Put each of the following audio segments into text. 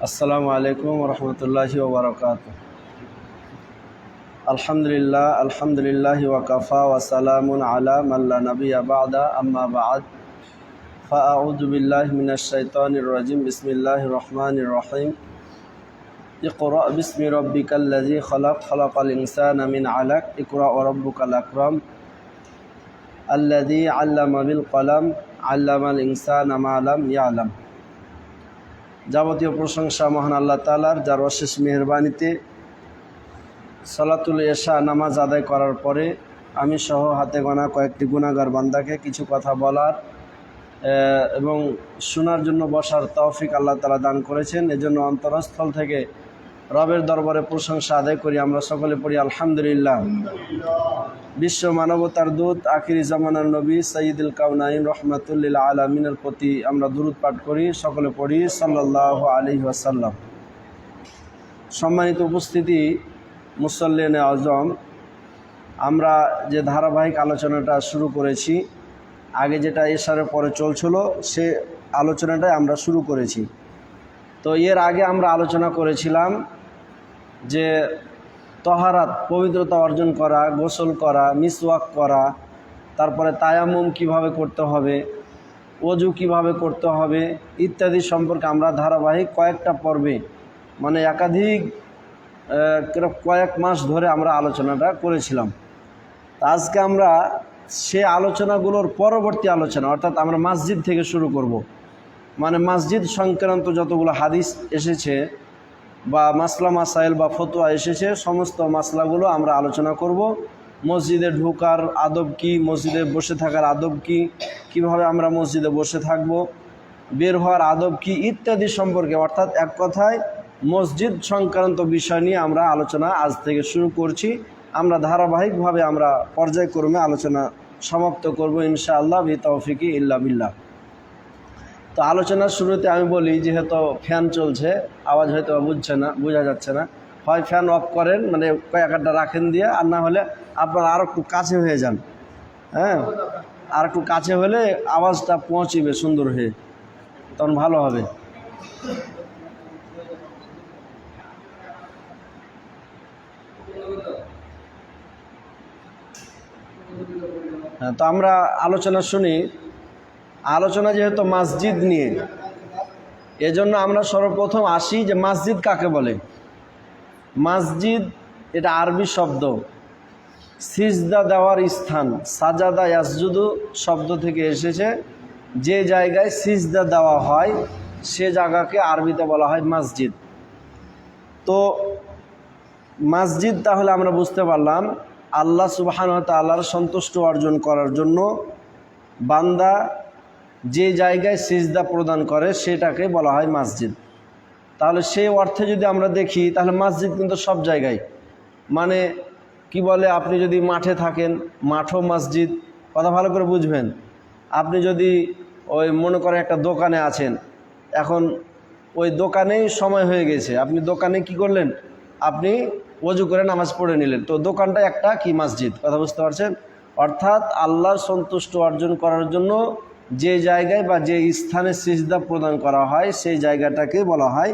আসসালামু আলাইকুম রহমতুল্লাহি ওবরাকাতুহু। আলহামদুলিল্লাহি ওয়াকাফা ওয়া সালামুন আলা মান লা নাবিয়্যা বা'দা, আম্মা বা'দ। ফাআউযু বিল্লাহি মিনাশ শাইতানির রাজিম। বিসমিল্লাহির রহমানির রহিম। ইকরা বিসমি রাব্বিকাল্লাযী খালাক, খালাকাল ইনসানা মিন আলাক। ইকরা ওয়া রাব্বুকাল আকরাম আল্লাযী আল্লামা বিল কলম, আল্লামাল ইনসানা মা লাম ইয়ালাম। যাবতীয় প্রশংসা মহান আল্লাহ তাআলার, যার অশেষ মেহেরবানিতে সালাতুল এশা নামাজ আদায় করার পরে আমি সহ হাতে গোনা কয়েকটি গুনাহগার বান্দাকে কিছু কথা বলার এবং শোনার জন্য বসার তৌফিক আল্লাহ তাআলা দান করেছেন। এজন্য অন্তরস্থল থেকে রবের দরবারে প্রশংসা আদায় করি। আমরা সকলে পড়ি আলহামদুলিল্লাহ। বিশ্ব মানবতার দূত, আখিরি জামানার নবী সাইয়্যিদুল কাওনাইন রহমাতুল লিল আলামিনের প্রতি আমরা দুরূদ পাঠ করি। সকলে পড়ি সাল্লাল্লাহু আলাইহি ওয়াসাল্লাম। সম্মানিত উপস্থিতি, মুসল্লিনে আজম, আমরা যে ধারাবাহিক আলোচনাটা শুরু করেছি, আগে যেটা এশারের পরে চলছিল সে আলোচনাটাই আমরা শুরু করেছি। তো এর আগে আমরা আলোচনা করেছিলাম যে তহারাত, পবিত্রতা অর্জন করা, গোসল করা, মিসওয়াক করা, তারপরে তায়াম্মুম কিভাবে করতে হবে, ওযু কিভাবে করতে হবে ইত্যাদি সম্পর্কে আমরা ধারাবাহিক কয়েকটা পর্বে, মানে একাধিক কয়েক মাস ধরে আমরা আলোচনাটা করেছিলাম। আজকে আমরা সে আলোচনাগুলোর পরবর্তী আলোচনা, অর্থাৎ আমরা মসজিদ থেকে শুরু করব। মানে মসজিদ সংক্রান্ত যতগুলো হাদিস এসেছে বা মাসলা মাসাইল বা ফতোয়া এসেছে, সমস্ত মাসলাগুলো আমরা আলোচনা করব। মসজিদে ঢোকার আদব কি, মসজিদে বসে থাকার আদব কি, কিভাবে আমরা মসজিদে বসে থাকব, বের হওয়ার আদব কি ইত্যাদি সম্পর্কে, অর্থাৎ এক কথায় মসজিদ সংক্রান্ত বিষয় নিয়ে আমরা আলোচনা আজ থেকে শুরু করছি। আমরা ধারাবাহিকভাবে আমরা পর্যায়ক্রমে আলোচনা সমাপ্ত করব ইনশাআল্লাহ বিতৌফিকি ইল্লা বিল্লাহ। তো আলোচনার শুরুতে আমি বলি, যেহেতু ফ্যান চলছে, আওয়াজ হয়তো বোঝা যাচ্ছে না, হয় ফ্যান অফ করেন, মানে কয়েকটা রাখেন দিয়ে, আর না হলে আপনারা আরও একটু কাছে হয়ে যান। হ্যাঁ, আর একটু কাছে হলে আওয়াজটা পৌঁছিবে সুন্দর হয়ে, তখন ভালো হবে। হ্যাঁ, তো আমরা আলোচনা শুনি। আলোচনা যেহেতু মসজিদ নিয়ে, এজন্য আমরা সর্বপ্রথম আসি যে মসজিদ কাকে বলে। মসজিদ এটা আরবি শব্দ, সিজদা দেওয়ার স্থান। সাজাদা ইয়াসজুদু শব্দ থেকে এসেছে। যে জায়গায় সিজদা দেওয়া হয় সে জায়গাকে আরবিতে বলা হয় মসজিদ। তো মসজিদ তাহলে আমরা বুঝতে পারলাম, আল্লাহ সুবহানাহু ওয়া তাআলার সন্তুষ্ট অর্জন করার জন্য বান্দা যে জায়গায় সিজদা প্রদান করে সেটাকে বলা হয় মসজিদ। তাহলে সেই অর্থে যদি আমরা দেখি, তাহলে মসজিদ কিন্তু সব জায়গায়, মানে কি বলে, আপনি যদি মাঠে থাকেন, মাঠও মসজিদ। কথা ভালো করে বুঝবেন। আপনি যদি ওই মনে করেন একটা দোকানে আছেন, এখন ওই দোকানেই সময় হয়ে গেছে, আপনি দোকানে কি করলেন, আপনি ওযু করে নামাজ পড়ে নিলেন, তো দোকানটা একটা কি মসজিদ। কথা বুঝতে পারছেন? অর্থাৎ আল্লাহর সন্তুষ্ট অর্জন করার জন্য যে জায়গায় বা যে স্থানে সিজদা প্রদান করা হয় সেই জায়গাটাকে বলা হয়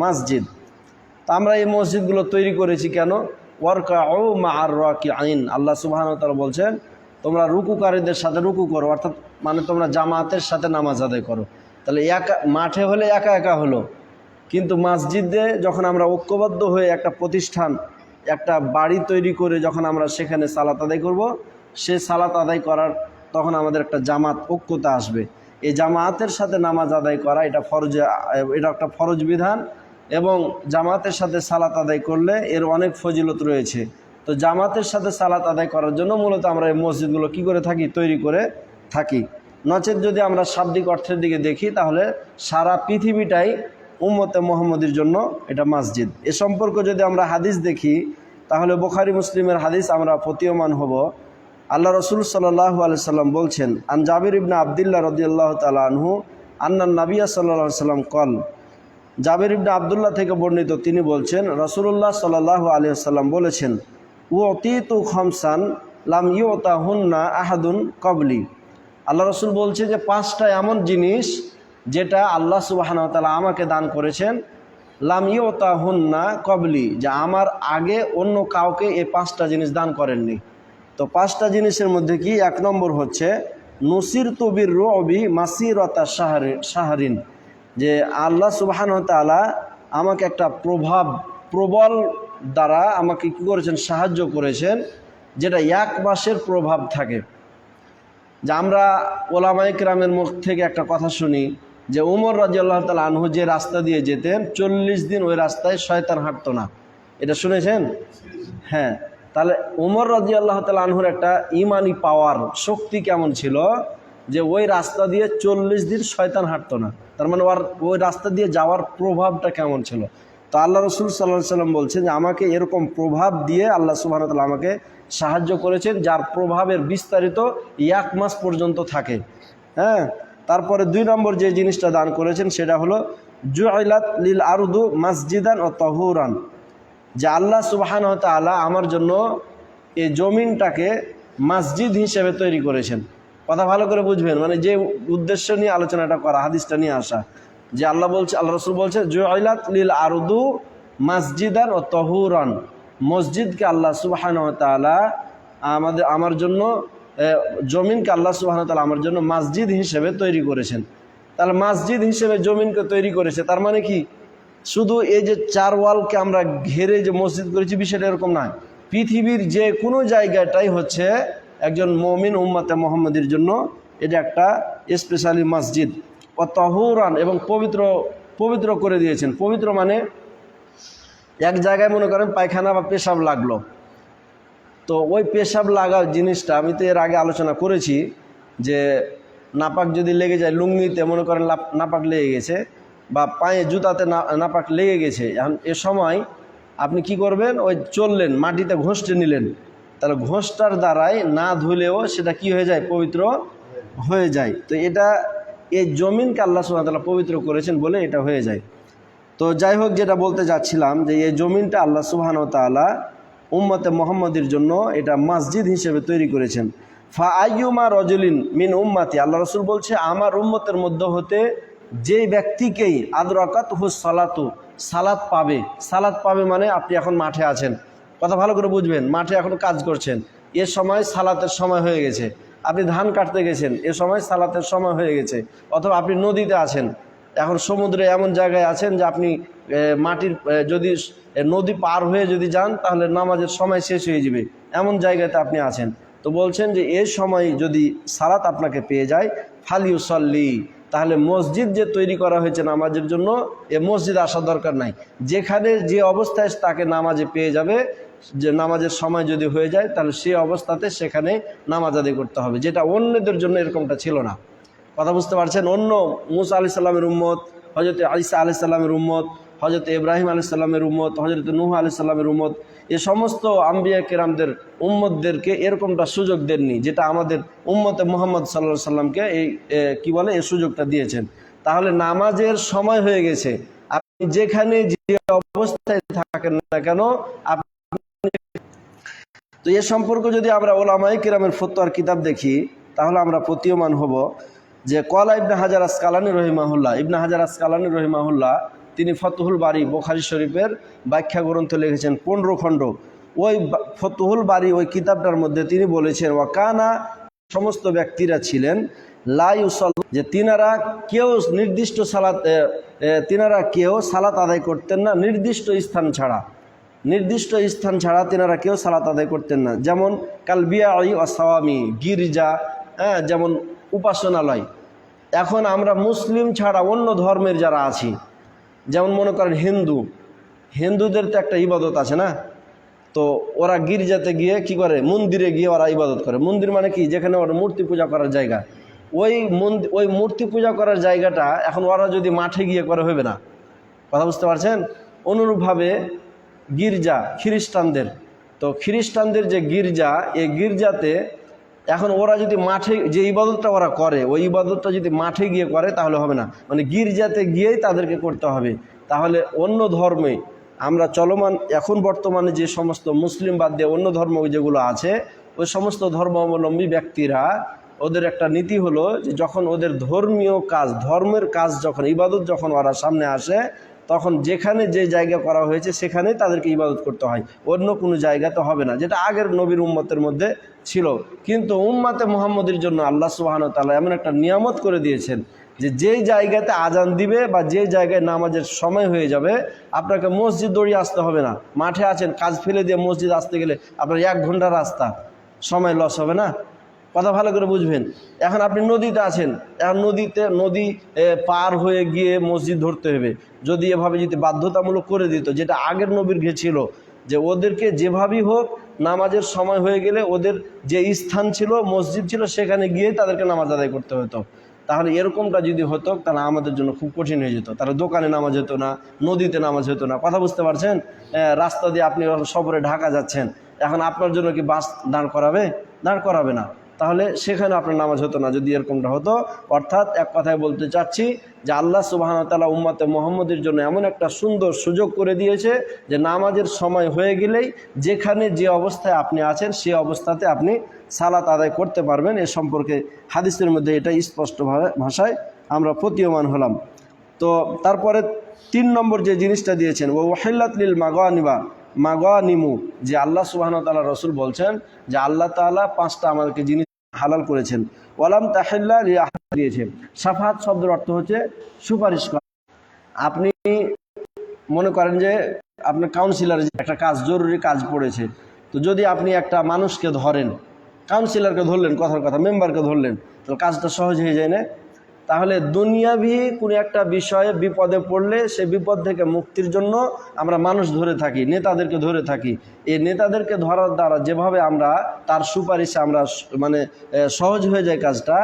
মসজিদ। তা আমরা এই মসজিদগুলো তৈরি করেছি কেন? ওয়ারকাউ মা'আর রাকিঈন। আল্লাহ সুবহানাহু ওয়া তাআলা বলছেন, তোমরা রুকুকারীদের সাথে রুকু করো, অর্থাৎ মানে তোমরা জামাতের সাথে নামাজ আদায় করো। তাহলে মাঠে হলে একা একা হলো, কিন্তু মসজিদে যখন আমরা ঐক্যবদ্ধ হয়ে একটা প্রতিষ্ঠান, একটা বাড়ি তৈরি করে যখন আমরা সেখানে সালাত আদায় করব, সে সালাত আদায় করার তখন আমাদের একটা জামাত, ঐক্যতা আসবে। এই জামাতের সাথে নামাজ আদায় করা এটা একটা ফরজ বিধান, এবং জামাতের সাথে সালাত আদায় করলে এর অনেক ফজিলত রয়েছে। তো জামাতের সাথে সালাত আদায় করার জন্য মূলত আমরা এই মসজিদগুলো কী করে থাকি, তৈরি করে থাকি। নচেত যদি আমরা শাব্দিক অর্থের দিকে দেখি, তাহলে সারা পৃথিবীটাই উম্মতে মুহাম্মদীর জন্য এটা মসজিদ। এ সম্পর্কে যদি আমরা হাদিস দেখি, তাহলে বুখারী মুসলিমের হাদিস আমরা প্রতীয়মান হব। আল্লাহ রসুল সাল্লাল্লাহু আলাইহি সাল্লাম বলছেন, আন জাবির ইবনে আবদুল্লাহ রাদিয়াল্লাহু তাআলা আনহু আন্নান নাবিয়্যা সাল্লাল্লাহু আলাইহি সাল্লাম কল। জাবির ইবনে আবদুল্লাহ থেকে বর্ণিত, তিনি বলছেন, রাসূলুল্লাহ সাল্লাল্লাহু আলাইহি সাল্লাম বলেছেন, উতিতু খামসান লাম ইউতাহুন্না আহাদুন ক্বাবলি। আল্লাহ রসুল বলছে যে 5টা এমন জিনিস যেটা আল্লাহ সুবহানাহু ওয়া তাআলা আমাকে দান করেছেন, লাম ইউতাহুন্না কবলি, যে আমার আগে অন্য কাউকে এই 5টা জিনিস দান করেননি। তো 5টা জিনিসের মধ্যে কি, 1 নম্বর হচ্ছে নুসিরতু বির-রু'বি মাসিরাতা শাহরিন, যে আল্লাহ সুবহানাহু ওয়া তাআলা আমাকে একটা প্রবল দ্বারা আমাকে কী করেছেন, সাহায্য করেছেন, যেটা 1 মাসের প্রভাব থাকে। যে আমরা ওলামায়ে কেরামের মুখ থেকে একটা কথা শুনি যে উমর রাদিয়াল্লাহু তাআলা আনহু যে রাস্তা দিয়ে যেতেন 40 দিন ওই রাস্তায় শয়তান হাঁটতো না। এটা শুনেছেন? হ্যাঁ। তাহলে উমর রাদিয়াল্লাহু তাআলা আনহুর একটা ইমানি পাওয়ার, শক্তি কেমন ছিল যে ওই রাস্তা দিয়ে 40 দিন শয়তান হাঁটতো না। তার মানে ওই রাস্তা দিয়ে যাওয়ার প্রভাবটা কেমন ছিল। তো আল্লাহ রাসূল সাল্লাল্লাহু আলাইহি সাল্লাম বলছেন যে আমাকে এরকম প্রভাব দিয়ে আল্লাহ সুবহানাহু ওয়া তাআলা আমাকে সাহায্য করেছেন, যার প্রভাবের বিস্তারিত 1 মাস পর্যন্ত থাকে। হ্যাঁ। তারপরে 2 নম্বর যে জিনিসটা দান করেছেন সেটা হলো জুইলাত লিল আরদু মাসজিদান ও তাহুরান, যে আল্লাহ সুবহানাহু ওয়া তাআলা আমার জন্য এই জমিনটাকে মসজিদ হিসেবে তৈরি করেছেন। কথা ভালো করে বুঝবেন, মানে যে উদ্দেশ্য নিয়ে আলোচনাটা করা, হাদিসটা নিয়ে আসা, যে আল্লাহ রাসূল বলছে জুইলাত লিল আরদু মাসজিদান ও তাহুরান, মসজিদকে আল্লাহ সুবহানাহু ওয়া তাআলা আমার জন্য, জমিনকে আল্লাহ সুবহানাহু ওয়া তাআলা আমার জন্য মসজিদ হিসেবে তৈরি করেছেন। তাহলে মসজিদ হিসেবে জমিনকে তৈরি করেছে, তার মানে কি শুধু এই যে 4 ওয়ালকে আমরা ঘেরে যে মসজিদ করেছি বিষয়টা এরকম নয়। পৃথিবীর যে কোনো জায়গাটাই হচ্ছে একজন মুমিন উম্মতে মুহাম্মাদের জন্য এটা একটা স্পেশালি মসজিদ। ও তাহুরান, এবং পবিত্র করে দিয়েছেন। পবিত্র মানে এক জায়গায় মনে করেন পায়খানা বা পেশাব লাগলো, তো ওই পেশাব লাগা জিনিসটা আমি তো এর আগে আলোচনা করেছি যে নাপাক যদি লেগে যায়, লুঙ্গিতে মনে করেন নাপাক লেগে গেছে, বা পায়ে জুতাতে নাপাক লেগে গেছে, এখন এ সময় আপনি কি করবেন, ওই চললেন মাটিতে ঘষটে নিলেন, তাহলে ঘষটার দ্বারাই না ধুলেও সেটা কি হয়ে যায়, পবিত্র হয়ে যায়। তো এটা এই জমিনকে আল্লাহ সুবহানাহু ওয়া তাআলা পবিত্র করেছেন বলে এটা হয়ে যায়। তো যাই হোক, যেটা বলতে যাচ্ছিলাম যে এই জমিনটা আল্লাহ সুবহানাহু ওয়া তাআলা উম্মতে মুহাম্মাদের জন্য এটা মসজিদ হিসেবে তৈরি করেছেন। ফা আইয়ুমা রাজুলিন মিন উম্মতি, আল্লাহ রাসূল বলছে আমার উম্মতের মধ্য হতে যে ব্যক্তিকেই আদরাকাতহু সালাতু, সালাত পাবে মানে আপনি এখন মাঠে আছেন, কথা ভালো করে বুঝবেন, মাঠে এখন কাজ করছেন, এ সময় সালাতের সময় হয়ে গেছে। আপনি ধান কাটতে গেছেন, এ সময় সালাতের সময় হয়ে গেছে। অথবা আপনি নদীতে আছেন, এখন সমুদ্রে এমন জায়গায় আছেন যে আপনি যদি নদী পার হয়ে যদি যান তাহলে নামাজের সময় শেষ হয়ে যাবে, এমন জায়গাতে আপনি আছেন। তো বলছেন যে এই সময় যদি সালাত আপনাকে পেয়ে যায় ফালিউসাল্লি, তাহলে মসজিদ যে তৈরি করা হয়েছে নামাজের জন্য, এ মসজিদ আসার দরকার নাই। যেখানে যে অবস্থায় তাকে নামাজে পেয়ে যাবে, যে নামাজের সময় যদি হয়ে যায় তাহলে সেই অবস্থাতে সেখানে নামাজ আদায় করতে হবে, যেটা অন্যদের জন্য এরকমটা ছিল না। কথা বুঝতে পারছেন? অন্য মুসা আলাইহিস সালামের উম্মত, হযরত ঈসা আলাইহিস সালামের উম্মত, হযরত ইব্রাহিম আলাইহিস সালামের উম্মত, হযরত নূহ আলাইহিস সালামের উম্মত, এ সমস্ত আম্বিয়া কেরামদের উম্মতদেরকে এরকমটা সুযোগ দেননি, যেটা আমাদের উম্মতে মুহাম্মদ সাল্লাল্লাহু আলাইহি সাল্লামকে এই সুযোগটা দিয়েছেন। তাহলে নামাজের সময় হয়ে গেছে, আপনি যেখানে যে অবস্থায় থাকেন না কেন, তো এ সম্পর্কে যদি আমরা ওলামায়ে কেরামের ফতোয়ার কিতাব দেখি তাহলে আমরা প্রতীয়মান হব যে কলা ইবনে হাজার আসকালানী রহিমাহুল্লাহ তিনি ফতহুল বারী বুখারী শরীফের ব্যাখ্যা গ্রন্থ লিখেছেন 15 খণ্ড। ওই ফতহুল বারী ওই কিতাবটার মধ্যে তিনি বলেছেন ওয়াকানা, সমস্ত ব্যক্তিরা ছিলেন লা ইউসাল্লু, যে তিনারা কেউ সালাত আদায় করতেন না নির্দিষ্ট স্থান ছাড়া তিনারা কেউ সালাত আদায় করতেন না। যেমন কালবিয়াই ওয়াসাওয়ামি, গির্জা, যেমন উপাসনালয়। এখন আমরা মুসলিম ছাড়া অন্য ধর্মের যারা আছি, যেমন মনে করেন হিন্দুদের তো একটা ইবাদত আছে না, তো ওরা গির্জাতে গিয়ে কি করে, মন্দিরে গিয়ে ওরা ইবাদত করে। মন্দির মানে কি, যেখানে ওরা মূর্তি পূজা করার জায়গা। ওই মূর্তি পূজা করার জায়গাটা এখন ওরা যদি মাঠে গিয়ে করে হবে না, কথা বুঝতে পারছেন? অনুরূপভাবে গির্জা খ্রিস্টানদের যে গির্জা, এই গির্জাতে এখন ওরা যদি মাঠে যে ইবাদতটা ওরা করে, ওই ইবাদতটা যদি মাঠে গিয়ে করে তাহলে হবে না, মানে গির্জাতে গিয়েই তাদেরকে করতে হবে। তাহলে অন্য ধর্মে আমরা চলমান, এখন বর্তমানে যে সমস্ত মুসলিম বাদ দিয়ে অন্য ধর্ম যেগুলো আছে, ওই সমস্ত ধর্মাবলম্বী ব্যক্তিরা, ওদের একটা নীতি হলো যে যখন ওদের ধর্মের কাজ যখন ইবাদত যখন ওরা সামনে আসে, তখন যেখানে যে জায়গা করা হয়েছে সেখানেই তাদেরকে ইবাদত করতে হয়, অন্য কোনো জায়গাতে হবে না, যেটা আগের নবীর উম্মতের মধ্যে ছিল। কিন্তু উম্মতে মুহাম্মদের জন্য আল্লাহ সুবহানাহু ওয়া তাআলা এমন একটা নিয়ামত করে দিয়েছেন যে যেই জায়গাতে আজান দিবে বা যে জায়গায় নামাজের সময় হয়ে যাবে, আপনাকে মসজিদ দৌড়িয়ে আসতে হবে না। মাঠে আছেন, কাজ ফেলে দিয়ে মসজিদ আসতে গেলে আপনার 1 ঘন্টা রাস্তা, সময় লস হবে না? কথা ভালো করে বুঝবেন। এখন আপনি নদীতে আছেন, এখন নদী পার হয়ে গিয়ে মসজিদ ধরতে হবে। যদি এভাবে যদি বাধ্যতামূলক করে দিত, যেটা আগের নবীর ঘে ছিল, যে ওদেরকে যেভাবেই হোক নামাজের সময় হয়ে গেলে ওদের যে স্থান ছিল, মসজিদ ছিল, সেখানে গিয়ে তাদেরকে নামাজ আদায় করতে হতো। তাহলে এরকমটা যদি হতো তাহলে আমাদের জন্য খুব কঠিন হয়ে যেত। তাহলে দোকানে নামাজ হতো না, নদীতে নামাজ হতো না। কথা বুঝতে পারছেন? রাস্তা দিয়ে আপনি সফরে ঢাকা যাচ্ছেন, এখন আপনার জন্য কি বাস দাঁড় করাবে? দাঁড় করাবে না। তাহলে সেখানে আপনার নামাজ হতো না যদি এরকমটা হতো। অর্থাৎ এক কথায় বলতে চাচ্ছি যে আল্লাহ সুবহানাহু ওয়া তাআলা উম্মতে মুহাম্মদের জন্য এমন একটা সুন্দর সুযোগ করে দিয়েছে যে নামাজের সময় হয়ে গেলেই যেখানে যে অবস্থায় আপনি আছেন সেই অবস্থাতে আপনি সালাত আদায় করতে পারবেন। এ সম্পর্কে হাদিসের মধ্যে এটা স্পষ্টভাবে ভাষায় আমরা প্রতীয়মান হলাম। তো তারপরে 3 নম্বর যে জিনিসটা দিয়েছেন, ও ওয়াহিল্লাত লিল মাগানিমু, যে আল্লাহ সুবহানাহু ওয়া তাআলা রাসূল বলছেন যে আল্লাহ তাআলা 5টা আমাদেরকে জিনিস হালাল করেছেন। ওয়ালাম তাহিল্লা লিআহাদ দিয়েছেন। শাফাআত শব্দের অর্থ হচ্ছে সুপারিশ করা। আপনি মনে করেন যে আপনার কাউন্সিলর একটা কাজ, জরুরি কাজ পড়েছে, তো যদি আপনি একটা মানুষকে ধরেন, কাউন্সিলরকে ধরলেন, কথার কথা মেম্বারকে ধরলেন, তো কাজটা সহজ হয়ে যায় না? তাহলে দুনিয়াবি কোনো একটা বিষয়ে বিপদে পড়লে সে বিপদ থেকে মুক্তির জন্য আমরা মানুষ ধরে থাকি, নেতাদেরকে ধরে থাকি। এই নেতাদেরকে ধরার দ্বারা যেভাবে আমরা তার সুপারিশে আমরা সহজ হয়ে যায় কাজটা,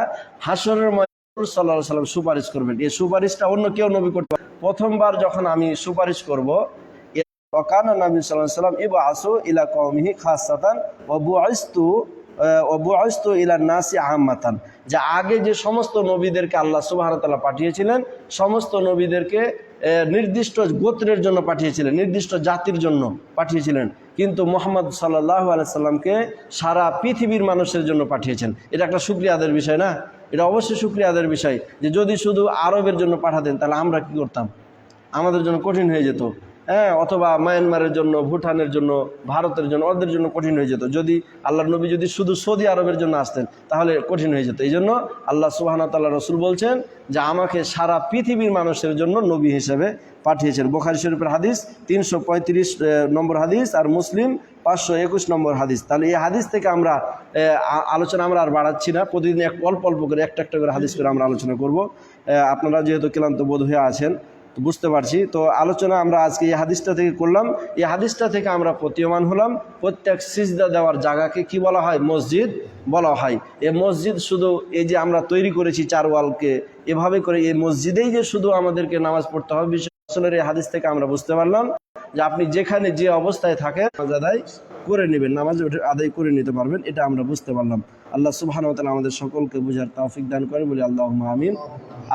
হাসরের ময়দানে সাল্লাল্লাহু আলাইহি ওয়াসাল্লাম সুপারিশ করবেন। এই সুপারিশটা অন্য কেউ নবী করতে পারে। প্রথমবার যখন আমি সুপারিশ করব, ওয়াকানা নবী সাল্লাল্লাহু আলাইহি ওয়াসাল্লাম ইবআসু ইলা কওমিহি খাসসাতান ওয়া বুইস্তু ইলা নাসি আম্মাতান, যে আগে যে সমস্ত নবীদেরকে আল্লাহ সুবহানাহু ওয়া তাআলা পাঠিয়েছিলেন, সমস্ত নবীদেরকে নির্দিষ্ট গোত্রের জন্য পাঠিয়েছিলেন, নির্দিষ্ট জাতির জন্য পাঠিয়েছিলেন। কিন্তু মুহাম্মদ সাল্লাল্লাহু আলাইহি সাল্লামকে সারা পৃথিবীর মানুষের জন্য পাঠিয়েছেন। এটা একটা শুকরিয়া আদায়ের বিষয় না? এটা অবশ্যই শুকরিয়া আদায়ের বিষয়। যে যদি শুধু আরবের জন্য পাঠাতেন তাহলে আমরা কি করতাম? আমাদের জন্য কঠিন হয়ে যেত। অথবা মায়ানমারের জন্য, ভুটানের জন্য, ভারতের জন্য, ওদের জন্য কঠিন হয়ে যেত। যদি আল্লাহর নবী যদি শুধু সৌদি আরবের জন্য আসতেন তাহলে কঠিন হয়ে যেত। এই জন্য আল্লাহ সুবহানাহু ওয়া তাআলা রাসূল বলছেন যে আমাকে সারা পৃথিবীর মানুষের জন্য নবী হিসেবে পাঠিয়েছেন। বুখারী শরীফের হাদিস 335 নম্বর হাদিস, আর মুসলিম 521 নম্বর হাদিস। তাহলে এই হাদিস থেকে আমরা আলোচনা আমরা আর বাড়াচ্ছি না, প্রতিদিন অল্প অল্প করে একটা করে হাদিস করে আমরা আলোচনা করব। আপনারা যেহেতু ক্লান্ত বোধ হয়ে আছেন বুঝতে পারছি, তো আলোচনা আমরা আজকে এই হাদিসটা থেকে করলাম। এই হাদিসটা থেকে আমরা প্রতীয়মান হলাম প্রত্যেক সিজদা দেওয়ার জায়গাকে কি বলা হয়? মসজিদ বলা হয়। এই মসজিদ শুধু এই যে আমরা তৈরি করেছি 4 ওয়ালকে, এভাবে করে এই মসজিদেই যে শুধু আমাদেরকে নামাজ পড়তে হবে আসলে এই হাদিস থেকে আমরা বুঝতে পারলাম যে আপনি যেখানে যে অবস্থায় থাকেন নামাজ আদায় করে নেবেন, নামাজ আদায় করে নিতে পারবেন, এটা আমরা বুঝতে পারলাম। আল্লাহ সুবহানাহু ওয়া তাআলা আমাদের সকলকে বুঝার তৌফিক দান করে বলি আল্লাহুম্মা আমিন।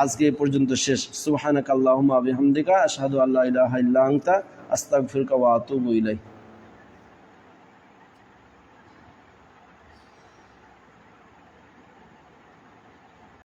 আজকে এই পর্যন্ত শেষ। সুবহানাকাল্লাহুম্মা ওয়া বিহামদিকা আশহাদু আল্লা ইলাহা ইল্লা আনতা আস্তাগফিরুকা ওয়া আতুবু ইলাইক।